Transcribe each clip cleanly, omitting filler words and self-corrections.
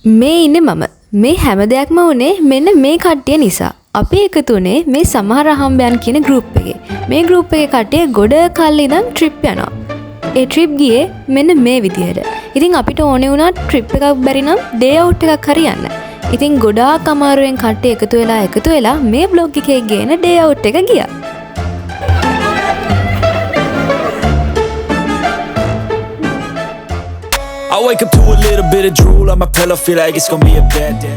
මේ ඉන්නේ මම. මේ හැම දෙයක්ම වුණේ මෙන්න මේ කට්ටිය නිසා. අපි එකතු වුණේ මේ සමහර අහම්බයන් කියන ගෲප් එකේ. මේ ගෲප් එකේ කට්ටිය ගොඩ කල් ඉඳන් ට්‍රිප් යනවා. ඒ ට්‍රිප් ගියේ මෙන්න මේ විදිහට. ඉතින් අපිට ඕනේ වුණා ට්‍රිප් එකක් බැරි නම් ඩේ අවුට් එකක් හරි යන්න. ඉතින් ගොඩාක් අමාරුවෙන් කට්ටිය එකතු වෙලා මේ බ්ලොග් එකේ ගේන ඩේ අවුට් එක ගියා. I wake up to a little bit of drool on my pillow, feel like it's gonna be a bad day.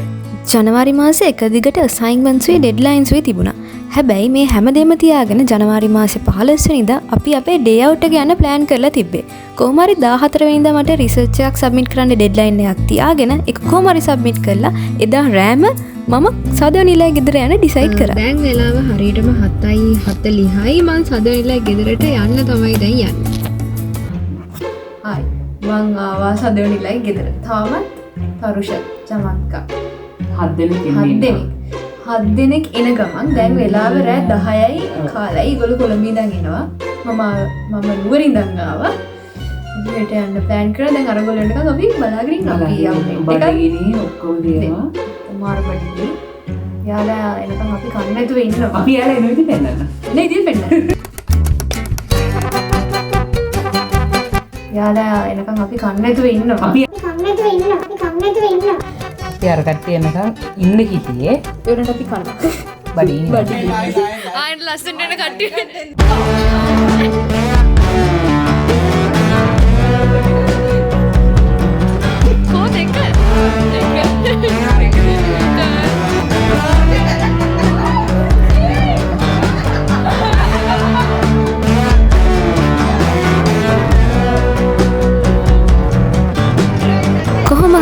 ජනවාරි මාසේ එක දිගට අසයින්මන්ට්ස් වේ ඩෙඩ්ලයින්ස් වේ තිබුණා. හැබැයි මේ හැමදේම තියාගෙන ජනවාරි මාසේ 15 වෙනිදා අපි අපේ ඩේ අවුට් එක යන්න ප්ලෑන් කරලා තිබ්බේ. කොහොම හරි 14 වෙනිදා මට රිසර්ච් එකක් සබ්මිට් කරන්න ඩෙඩ්ලයින් එකක් තියාගෙන ඒක කොහොම හරි සබ්මිට් කරලා එදා රෑම මම සදවනිලා ගෙදර යන්න ඩිසයිඩ් කරා. දැන් වෙලාව හරියටම 7:40යි මං සදවනිලා ගෙදරට යන්න තමයි දැන් යන්නේ. හායි. මං ආවා සදවනිලා ගෙදර. තාමත් පරුෂ චමත්කා 7 දෙනෙක් එන ගමන් දැන් වෙලාව රෑ 10යි කාලයි. ඒගොල්ලෝ කොළඹ ඉඳන් එනවා. මම නුවරින් ඉඳන් ආවා. හෙට යන්න ප්ලෑන් කරලා දැන් අරගොල්ලෝ එනකන් අපි බලාගෙන ඉන්නවා. අපි යන්නේ බඩගිනි ඔක්කොම දේවා මාර බඩගිනි. යාලා එනකන් අපි කන්න නැතුව ඉන්නවා. අපි යාලා එන විදිහ පෙන්නන්න. නේ ඉතින් පෙන්නන්න. යාලා එනකන් අපි කන්න නැතුව ඉන්නවා. අපි අර කට්ටිය එනකන් ඉන්න හිටියේ ඒකට අපි කනවා. බඩගිනි. ආයෙත් ලස්සනට එන කට්ටිය.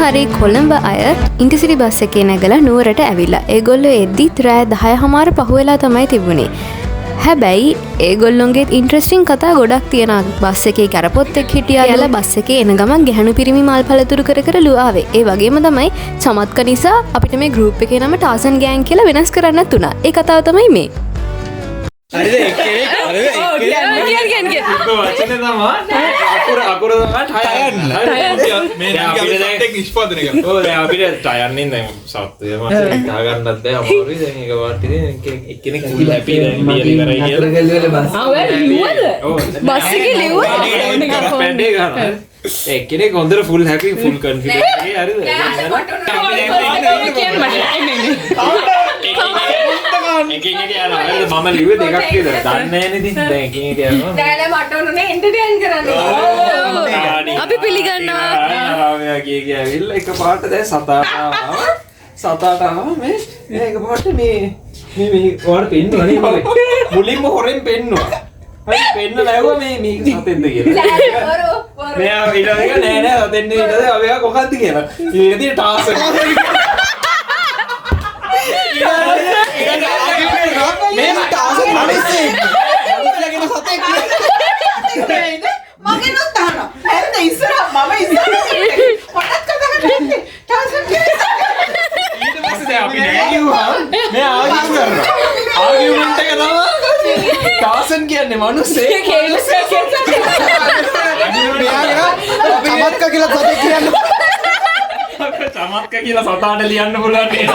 හරි කොළඹ අය ඉන්ටර්සිටි බස් එකේ නැගලා නුවරට ඇවිල්ලා. ඒගොල්ලෝ එද්දිත් රෑ 10:00 පහුවෙලා තමයි තිබුණේ. හැබැයි ඒගොල්ලොන්ගේ ඉන්ට්‍රස්ටිං කතා ගොඩක් තියෙනවා. බස් එකේ කරපොත්තෙක් හිටියා කියලා බස් එකේ එන ගමන් ගැහණු පිරිමි මල් පළතුරු කර ලුආවේ. ඒ වගේම තමයි චමත්ක නිසා අපිට මේ ගෲප් එකේ නම ටාසන් ගෑන් කියලා වෙනස් කරන්නත් උනා. ඒ කතාව තමයි මේ. හරිද එක්කෙනෙක් වචනේ තමයි අකුර තමයි මේ අපිට නිෂ්පාදනය කරනවා. ඔව් දැන් අපිට ටයර්නින් දැන් සත්ත්වය මාසේ ගහගන්නත් බෑ අමාරුයි. දැන් ඒක වාට්ටි එක්කෙනෙක් ෆුල් හැපි දැන් බියර් ඉවරයි කියලා. බස් එකේ ලිව්වා පැන්ඩේ ගන්නවා. එක්කෙනෙක් හොඳට ෆුල් හැපි ෆුල් කන්ෆිඩන්ට් ඒ හරිද? එකින් එක යනවා. හරිද? මම ලිව්වේ දෙකක් විතර. දන්නේ නැහැ නේද? දැන් එකින් එක යනවා. දැන් මට ඕනේ එන්ටර්ටේන් කරන්න. අපි පිළිගන්නවා. ආවා කිය ඇවිල්ලා එකපාරට දැන් සතාට ආවා මේ එකපාරට මේ ඔයාලට පෙන්නුවා නේ මුලින්ම හොරෙන් පෙන්නුවා. හරි පෙන්න läවුවා මේ සතෙන්ද කියලා. මෙයා ඊළඟට නෑ සතෙන්ද ඊට පස්සේ අපි කොහොමද කියලා. ඊටදී ටාස් මේ ටාසන් මිනිස්සේ ඉලගෙන සතෙක් මගේ නොත් අහනවා. හැන්ද ඉස්සරහ මම ඉස්සරහ පොඩක් කතා කරන්නේ. ටාසන් ඊට පස්සේ දැන් අපි නෑ කිව්වා. මේ ආගියු කරනවා. ආගියුමන්ට් එක තමයි ටාසන් කියන්නේ මිනිස්සේ චමත්ක කියලා සතෙක් කියන්නේ. චමත්ක කියලා සතාට ලියන්න පුළුවන් නේද?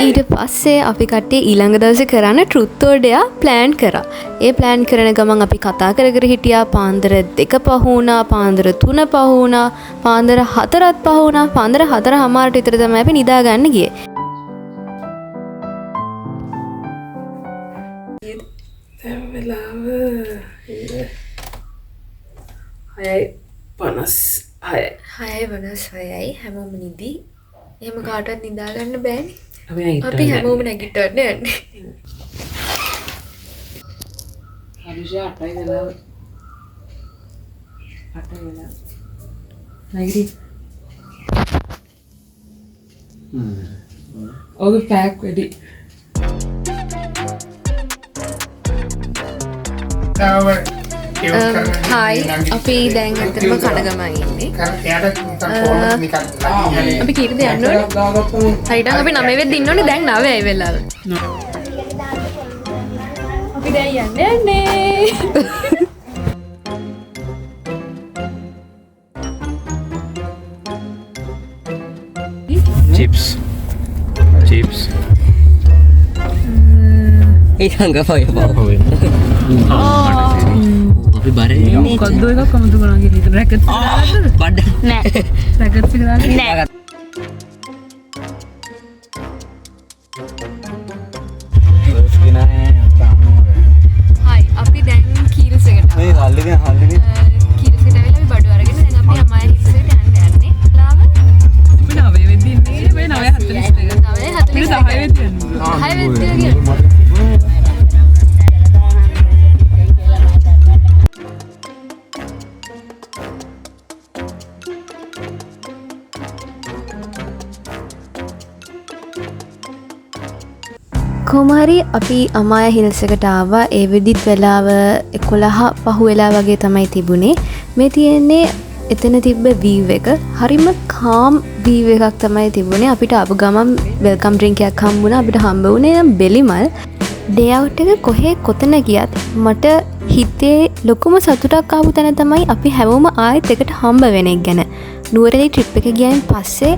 ඊට පස්සේ අපි කට්ටිය ඊළඟ දවසේ කරන්න ට්‍රුත් ඕර් ඩේ ප්ලෑන් කරා. ඒ ප්ලෑන් කරන ගමන් අපි කතා කර හිටියා. පාන්දර 2 පහ වුණා, පාන්දර 3 පහ වුණා, පාන්දර 4ත් පහ වුණා, පාන්දර 4:00 විතර තමයි අපි නිදා ගන්න ගියේ. දැන් වෙලාව 6:56යි හැමෝම නිදි. එහෙම කාටවත් නිදා ගන්න බෑනේ. අපි හැමෝම නැගිටවන්න යන්නේ. හරිෂා 8යි වෙලාව. 8යි වෙලාව. නැගිටි. ඔගේ පැක් වැඩි. හායි අපි දැන් ඇත්තටම කඩගමයි ඉන්නේ. අපි කීයටද යන්න ඕනේ? හරියට අපි 9 වෙද්දි ඉන්න ඕනේ. දැන් 9යි වෙලාව. අපි දැන් යන්නේ. ඒ සංගපය අපි බරේ කොද්දෝ එකක් අමුතු කරා කියලා රැකට් බඩ නෑ රැකට් එක දාලා නෑ හයි අපි දැන් කීරසකට මේ හල්ලිගෙන කීරසට වෙලා අපි බඩු අරගෙන දැන් අපි අමාය හිල්සට යන්න යන්නේ ලාව අපි 9 වෙද්දි ඉන්නේ මේ 9:42 9:42 10 වෙද්දි යන්නේ 10 වෙද්දි ගියා කොහමරි අපි අමාය හිල්සකට ආවා ඒ වෙදිත් වෙලාව 11 පහු වෙලා වගේ තමයි තිබුණේ මේ තියෙන්නේ එතන තිබ්බ වීව් එක හරිම කාම් වීව් එකක් තමයි තිබුණේ අපිට ආපු ගමන් වෙල්කම් ඩ්‍රින්ක් එකක් හම්බුණා අපිට හම්බ වුණේ නම් බෙලිමල් ඩේ අවුට් එක කොහේ කොතන ගියත් මට හිතේ ලොකුම සතුටක් ආපු තැන තමයි අපි හැමෝම ආයෙත් එකට හම්බ වෙන එක ගැන නුවරඑළිය ට්‍රිප් එක ගියන් පස්සේ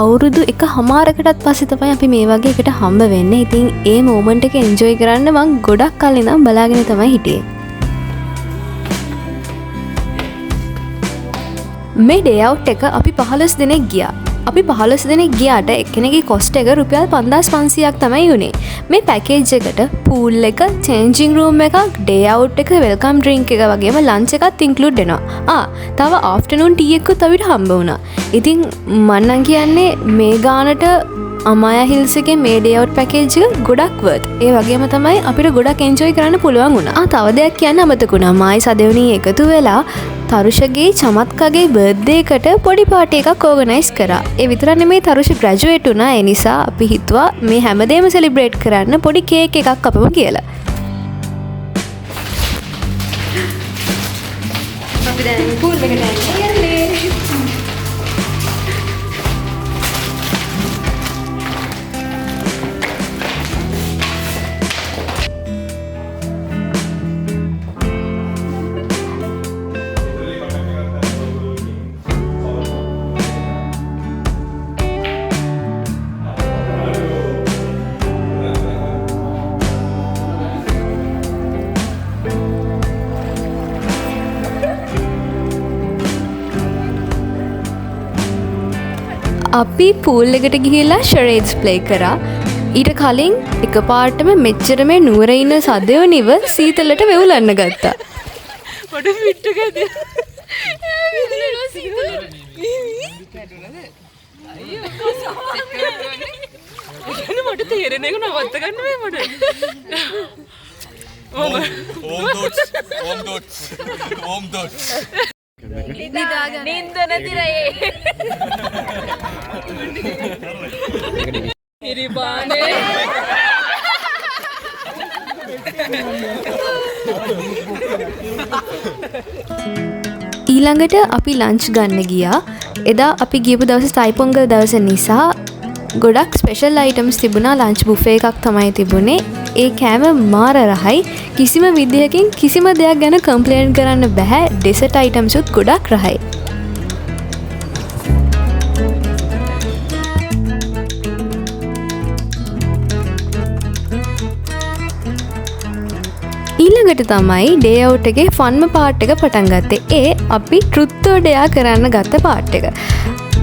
අවුරුදු 1.5කටත් පස්සේ තමයි අපි මේ වගේ එකට හම්බ වෙන්නේ. ඉතින් ඒ මොමන්ට් එක එන්ජොයි කරන්න මම ගොඩක් කල් ඉඳන් බලාගෙන තමයි හිටියේ. මේ ඩේ අවුට් එක අපි 15 දෙනෙක් ගියා. අපි 15 දෙනෙක් ගියාට එක්කෙනෙක්ගේ කොස්ට් එක රුපියල් 5500ක් තමයි උනේ. මේ පැකේජ් එකට පූල් එක, චේන්ජින් රූම් එකක්, ඩේ අවුට් එක, වෙල්කම් ඩ්‍රින්ක් එක වගේම ලන්ච් එකත් ඉන්ක්ලූඩ් වෙනවා. තව ආෆ්ටර්නූන් ටී එකකුත් අපිට හම්බ වුණා. ඉතින් මම නම් කියන්නේ මේ ගානට අමායා හිල්ස් එකේ මේ ඩේ අවුට් පැකේජ් එක ගොඩක් වර්ත්. ඒ වගේම තමයි අපිට ගොඩක් එන්ජොයි කරන්න පුළුවන් වුණා. තව දෙයක් කියන්න අමතක වුණා. මායි සදෙවණී එකතු වෙලා තරුෂගේ චමත්කගේ බර්ත්ඩේ එකට පොඩි පාටි එකක් ඕගනයිස් කරා. ඒ විතරක් නෙමෙයි තරුෂ ග්‍රැජුවේට් වුණා. ඒ නිසා අපි හිතුවා මේ හැමදේම සෙලිබ්‍රේට් කරන්න පොඩි කේක් එකක් අපමු කියලා. අපි දැන් පූල් එකට යන්නේ. අපි පූල් එකට ගිහිල්ලා ෂරේඩ්ස් ප්ලේ කරා. ඊට කලින් එකපාරටම මෙච්චර මේ නුවර ඉන්න සදෙවණිව සීතලට වෙවුලන්න ගත්තා. පොඩ පිට්ට ගතිය මට තේරෙන එක නවත්ත ගන්න මේ මට ඕම් දොට් නින්ද නැති රයේ. ඉරිබානේ ඊළඟට අපි ලන්ච් ගන්න ගියා. එදා අපි ගියපු දවසේ තයිපොංගල් දවස නිසා ගොඩක් ස්පෙෂල් අයිටම්ස් තිබුණා. ලන්ච් බුෆේ එකක් තමයි තිබුණේ. ඒ කෑම මාර රහයි. කිසිම විදිහකින් කිසිම දෙයක් ගැන කම්ප්ලේන්ට් කරන්න බෑ. ඩෙසර්ට් අයිටම්ස් උත් ගොඩක් රහයි. ඊළඟට තමයි ඩේ අවුට් එකේ ෆන්ම පාර්ට් එක පටන් ගත්තේ. ඒ අපි ට්‍රුත් ඔර් ඩෙයා කරන්න ගත්ත පාර්ට් එක.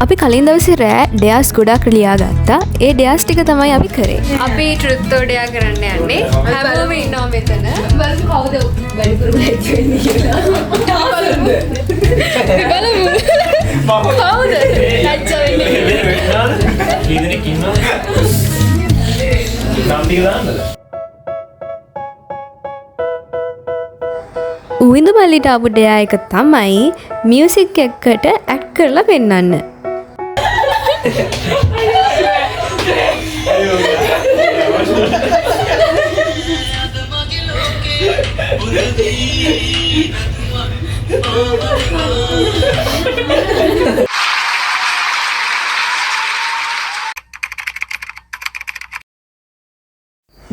අපි කලින් දවසේ රෑ ඩෙයාස් ගොඩක් ලියා ගත්තා. ඒ ඩෙයාස් ටික තමයි අපි කරේ. අපි ට්‍රුත් ඔර් ඩෙයා කරන්න යන්නේ. හැමෝම ඉන්නවා මෙතන. බලමු කවුද වැඩිපුර ලැජ්ජ වෙන්නේ කියලා. බලමු. කවුද ලැජ්ජ වෙන්නේ? කීදෙනෙක් ඉන්නවද? නම් ටික දාන්නද? උවිඳු මල්ලිට ආපු ඩෙයා එක තමයි මියුසික් එකට ඇඩ් කරලා පෙන්නන්න.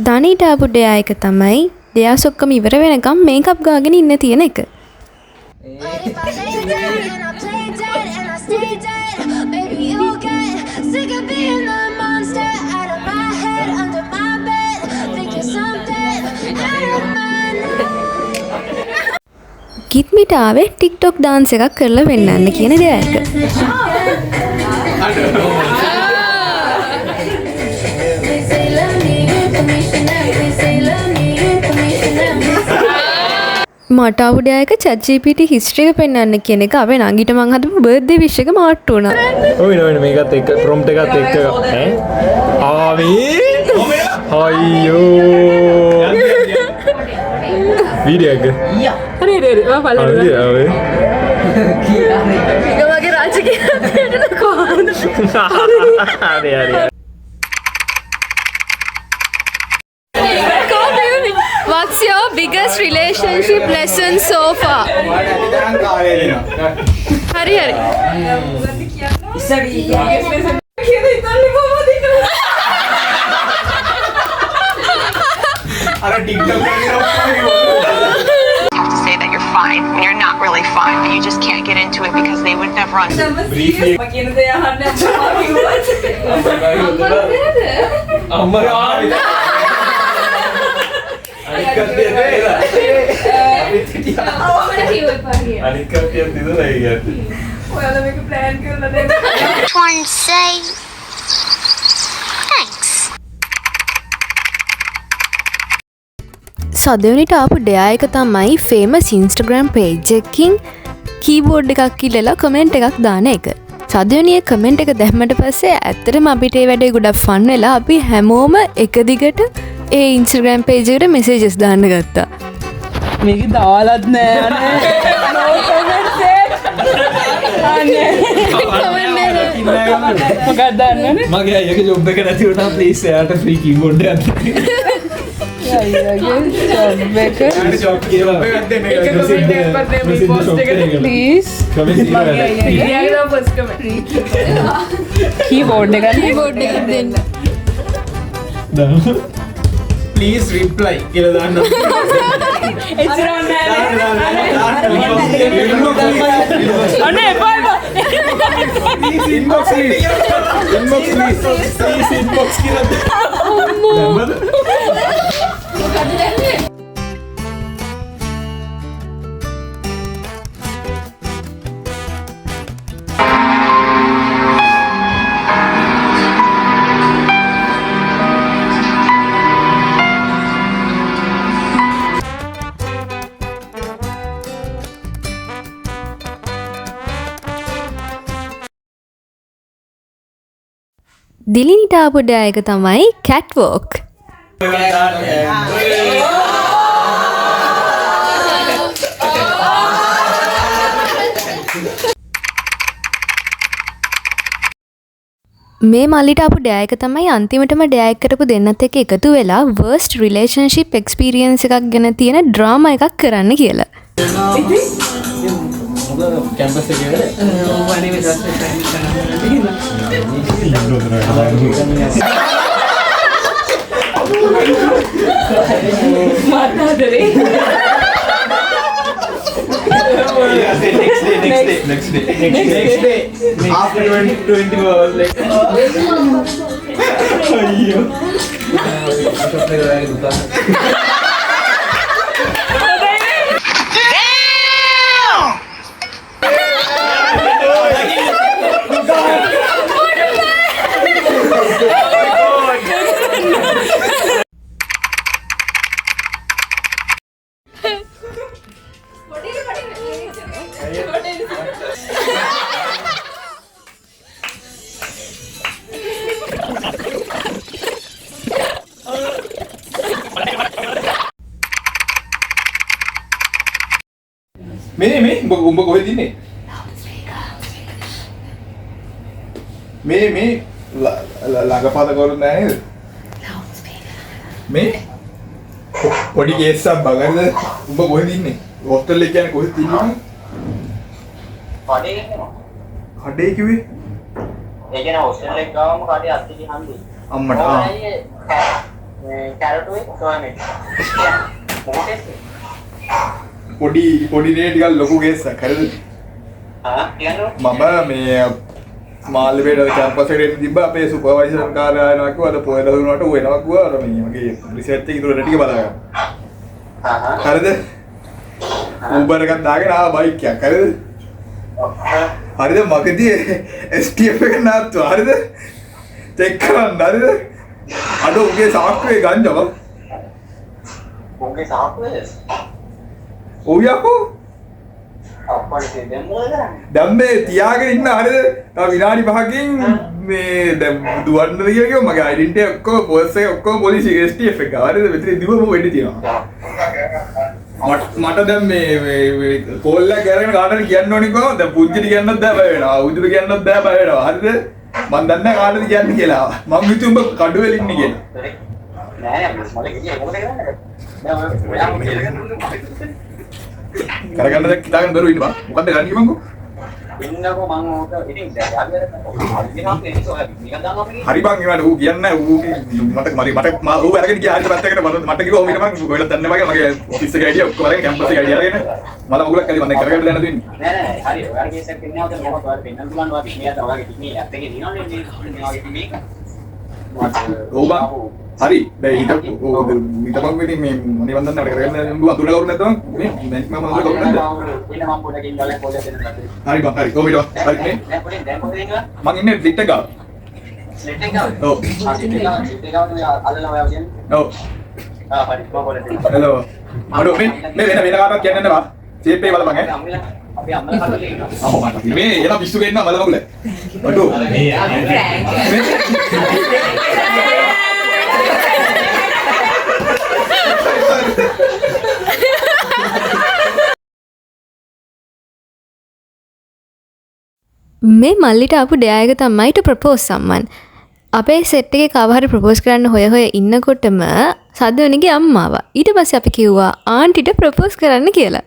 දනීට ආපු ඩෙයා එක තමයි ඩෙයාස් ඔක්කොම ඉවර වෙනකම් මේකප් ගාගෙන ඉන්න තියෙන එක. Sick of being the monster out of my head, under my bed, thinking something කිත්මිට ආවේ ටික්ටොක් ඩාන්ස් එකක් කරලා වෙන්නන්න කියන දෙයක. මට අවුඩයක ChatGPT හිස්ට්‍රි එක පෙන්වන්න කියන එක අපේ නංගිට මං හදපු බර්ත්ඩේ විශ් එක මාට්ටු වුණා. ඔය නෝනේ මේකත් එක්ක ප්‍රොම්ප්ට් එකත් එක්ක ඈ ආවේ අයියෝ වීඩියෝ එක හරි හරි මම බලන්න ආවේ ඒක වගේ රාජකීය කොහොමද හරි හරි What's your biggest relationship lesson so far? හරි හරි. have to say that you're fine when you're not really fine, but you just can't get into it because they would never understand. Trying to say thanks. සදවනිට ආපු ඩෙයා එක තමයි famous Instagram page එකකින් keyboard එකක් ඉල්ලලා comment එකක් දාන එක. සදවනිය comment එක දැම්මට පස්සේ ඇත්තටම අපිට ඒ වැඩේ ගොඩක් ෆන් වෙලා අපි හැමෝම එක දිගට ඒ ඉන්ස්ටග්‍රම් පේජ් එකට මෙසේජස් දාන්න ගත්තා. මේක දාලත් නෑ මොකක්ද දන්නවනේ මගේ අයියගේ ජොබ් එක නැති වුණා ප්ලීස් එයාට ෆ්‍රී කීබෝඩ් එකක් ජොබ් කියලා ප්ලීස් කීබෝඩ් එක දෙන්න ප්ලීස් රිප්ලයි කියලා දාන්න අනේ එපා Please inbox please. Inbox please. Please inbox කියලා. දිලිනිට ආපු ඩෙයා එක තමයි කැට්වෝක්. මේ මල්ලිට ආපු ඩෙයා එක තමයි අන්තිමටම ඩෙයා එක කරපු දෙන්නත් එක්ක එකතු වෙලා worst relationship experience එකක් ගැන තියෙන ඩ්‍රාමා එකක් කරන්න කියලා. කැම්පස් එකේ next day after 20 hours like ayyo මේ උඹ කොහෙද ඉන්නේ මේ ළඟපාත කවුරුත් නැහැ නේද මේ පොඩි කේස් එකක් බගරිද උඹ කොහෙද ඉන්නේ හොස්ටල් එක කියන්නේ කොහෙද ඉන්නේ කඩේ කිව්වේ ඒ කියන්නේ හොස්ටල් එක ගාවම කඩේ අත්තිලි හන්දේ අම්මට කැරටුවේ සොයන්නේ පොඩි නේ ටිකක් ලොකු කේස් එකක් හරිද කියන්නේ මම මේ මාල්ලේට කැම්පස් එකට එන්න තිබ්බා අපේ සුපර්වයිසර් කාර්යාලය යනවා කිව්වා අද පොය දවල්ට ඌ එනවා කිව්වා අර මේ මගේ රිසර්ච් එක ඉතුරු ටික බලා ගන්න. හරිද? Uber එකක් දාගෙන ආවා බයික් එකක් හරිද? හරිද මගදී STF එක නාත්තු හරිද? චෙක් කරන්න හරිද? අද උගේ සාක්කුවේ ගංජව. උන්ගේ සාක්කුවේ ඔව් යකෝ. අප්පඩේ දැන් මොකද කරන්නේ? දැන් මේ තියාගෙන ඉන්න හරිද? තව විනාඩි 5කින් මේ දැන් දුවන්නද කියලා කිව්වා මගේ ඩෙන්ටිටි ඔක්කොම පර්ස් එක ඔක්කොම පොලිසිය STF එක හරිද? මෙතන දිවම වෙඩි තියෙනවා. මට දැන් මේ කෝල් එක කරගෙන කාටද කියන්න ඕනේ කොහොමද? දැන් පුංචිට කියන්නත් බෑ බය වෙනවා. උදුට කියන්නත් බෑ බය වෙනවා. හරිද? මම දන්නේ නැහැ කාටද කියන්නේ කියලා. මම හිතුව උඹ කඩුවෙල ඉන්නේ කියලා. නෑ මම කියන්නේ මොකද කරන්නේ? දැන් ඔයා කරගන්න දැන් කිතාගෙන බරුව ඉන්න බා. මොකද්ද ගන්න කිව්වන්කෝ? ඉන්නකෝ මම ඕක ඉතින් දැන් හරි බං ඒවට ඌ කියන්නේ නැහැ ඌ මට ඌ අරගෙන ගියා හරියට පැත්තකට මට කිව්වා ඔහොම ඉන්න මම ඔයාලා දන්නේ නැහැ මගේ ඔෆිස් එකේ අයිඩියා ඔක්කොම අරගෙන කැම්පස් එකේ අයිඩියා අරගෙන මම ඔයගොල්ලෝ කල්ලි මම කරගන්න දැන දෙන්නේ නෑ හරි ඔයාලා කේස් එකක් දෙන්නේ නැවත මොකක්ද ඔයාලා පෙන්නන්න පුළුවන් ඔයාලා පිටිනියට ඔයාලගේ පිටිනිය ඇත්ත එකේ දිනවනේ මේ වගේ මේක ඕ බං හරි දැන් හිතපන් ඉතින් මේ මොනේ වන්දන්න අපිට කරගන්න ඌ අතුරලා කවුරු නැත්නම් මේ මම මොනවද කරන්නේ ඉන්න මම පොඩකින් ගාලේ පොඩක් දෙන්න හරි බං හරි කොහොමද හරි මේ දැන් පොඩේ ඉන්නවා මං ඉන්නේ ලිට් එක ගාව ස්ලෙට් එක ගාව ඔව් ස්ලෙට් එක ගාව අල්ලලා ඔයා කියන්නේ ඔව් හරි මම පොඩක් දෙන්න හෙලෝ අර මේ වෙන කාටවත් කියන්න එන්න බා සේප් එක බලපන් ඈ අපි අම්මලා කඩේ ඉන්නවා අම්මා මට මේ එලා පිස්සු ගේන්න බලමකුල අඩෝ මේ මල්ලිට ආපු ඩයායක තමයිට ප්‍රපෝස් සම්මන් අපේ සෙට් එකේ කව හරි ප්‍රපෝස් කරන්න හොය හොය ඉන්නකොටම සද්දවනිගේ අම්මාව ඊට පස්සේ අපි කිව්වා ආන්ටිට ප්‍රපෝස් කරන්න කියලා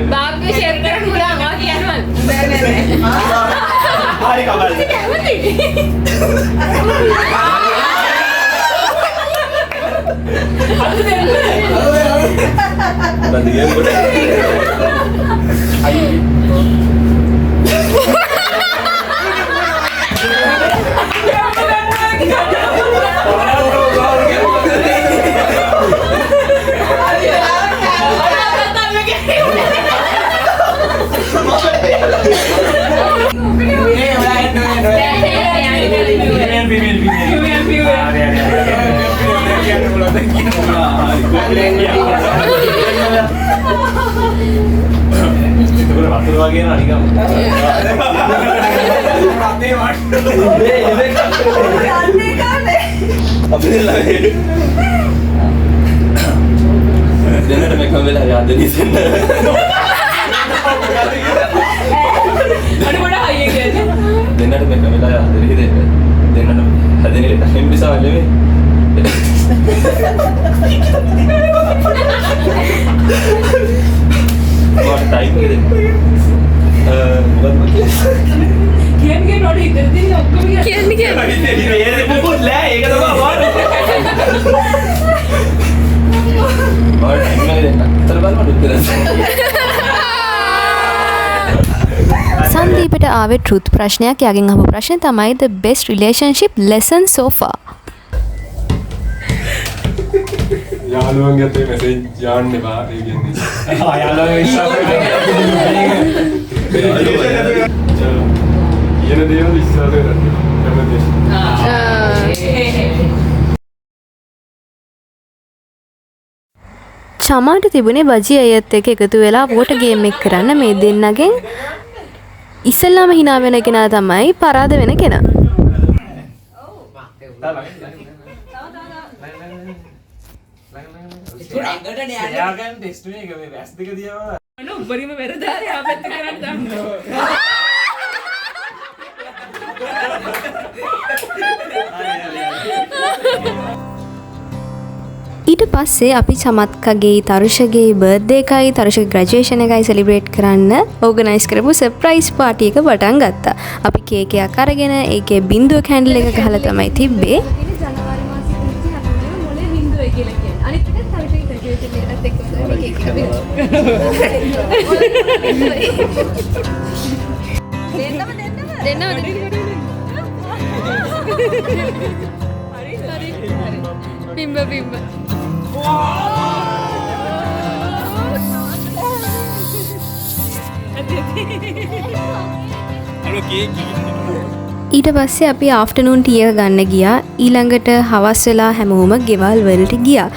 बाकी शेयर कर पूरा मां की अनवन හරි වගේ නා නිකම් අපේ දෙන්නට මේ කමෙලා යාද දිසෙන්න අර ගොඩ හයිය කියන්නේ දෙන්නට මේ කමෙලා යාද දෙන්න දෙන්නට හදෙනේ ටයිම් නිසා වලේ what time is it කියන්නේ නෝඩ ඉතින් දින ඔක්කොම කියන්නේ ये बहुत ले ඒක තමයි और टाइम में देना चल बाल मत उतर සංදීපට ආවේ ට්‍රුත් ප්‍රශ්නයක් යගෙන් අහපු ප්‍රශ්නේ තමයි the best relationship lesson so far යාළුවන්ගේ අතේ මැසේජ් යන්න එපා ඒ කියන්නේ. යාළුවන්ගේ කියන දේවල් විශ්වාස කරන්න. කැමතියි. චමාට තිබුණේ බජි අයත් එක්ක එකතු වෙලා වෝට ගේම් එක කරන්න මේ දෙන්නගෙන් ඉස්සෙල්ලාම hina වෙන කෙනා තමයි පරාද වෙන කෙනා. යාගන් ටෙස්ට් එක මේ වැස් දෙක දියව අනේ උඹරිම වෙරදාරේ ආපැත්ත කරන්න දාන්න ඊට පස්සේ අපි චමත්කගේ තරුෂගේ බර්ත්ඩේ එකයි තරුෂගේ ග්‍රැජුවේෂන් එකයි සෙලිබ්‍රේට් කරන්න ඕගනයිස් කරපු සර්ප්‍රයිස් පාටි එක පටන් ගත්තා. අපි කේක් එකක් අරගෙන ඒකේ බින්දුව කැන්ඩල් එක ගහලා තමයි තිබ්බේ. පිම්බ පිම්බ ඊට පස්සේ අපි ආෆ්ටර්නූන් ටී එක ගන්න ගියා. ඊළඟට හවස් වෙලා හැමෝම ගෙවල් වලට ගියා.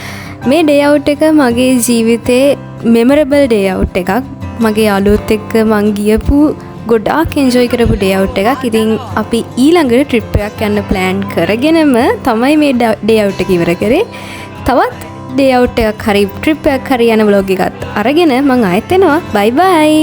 මේ ඩේ අවුට් එක මගේ ජීවිතේ මෙමරබල් ඩේ අවුට් එකක්. මගේ යාළුවොත් එක්ක මං ගියපු ගොඩාක් එන්ජොයි කරපු ඩේ අවුට් එකක්. ඉතින් අපි ඊළඟට ට්‍රිප් එකක් යන්න ප්ලෑන් කරගෙනම තමයි මේ ඩේ අවුට් එක ඉවර කරේ. තවත් ඩේ අවුට් එකක් හරි ට්‍රිප් එකක් හරි යන ව්ලොග් එකත් අරගෙන මං ආයෙත් එනවා. බයි බයි.